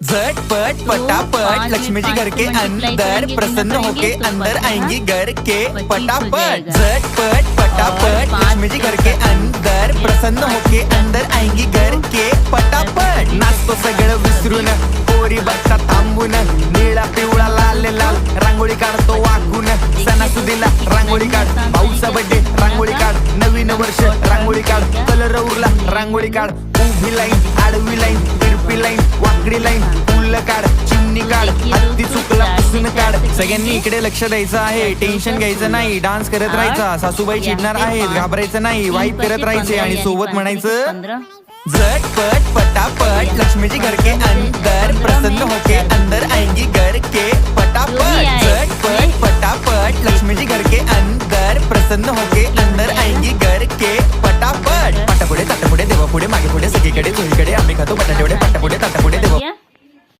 झटपट पटापट लक्ष्मी जी घर के अंदर प्रसन्न होके अंदर आएंगी घर के पटापट। झटपट पटापट लक्ष्मी जी घर के अंदर प्रसन्न होके अंदर आएंगी घर के पटापट। नाचतो सगळं विसरून पोरी बघता थांबून निळा पिवळा लाल लाल रांगोळी काढतो वाकून। सणासुदीला रांगोळी काढ, भाऊचा बर्थडे रांगोळी काढ, नवीन वर्ष रांगोळी काढ, कलर उरला रांगोळी काढ। उभी लाईन आडवी लाईन तिरपी लाईन वाकडी लाईन फुल काढ, चिमणी काढ, हत्ती चुकला पुसून काढ। सगळ्यांनी इकडे लक्ष द्यायचं आहे, टेन्शन घ्यायचं नाही, डान्स करत राहायचा। सासूबाई चिडणार आहेत, घाबरायचं नाही, वाईप करत राहायचे आणि सोबत म्हणायचं झटपट पटापट लक्ष्मी जी घर के अंदर प्रसन्न होके अंदर आएंगी घर के पटापट। झटपट पटापट लक्ष्मी जी घर के अंदर प्रसन्न होके अंदर आएंगी घर के पटापट। पाटापुढे ताटापुढे देवापुढे मागे पुढे सगळीकडे चोहीकडे आम्ही खातो बटाटे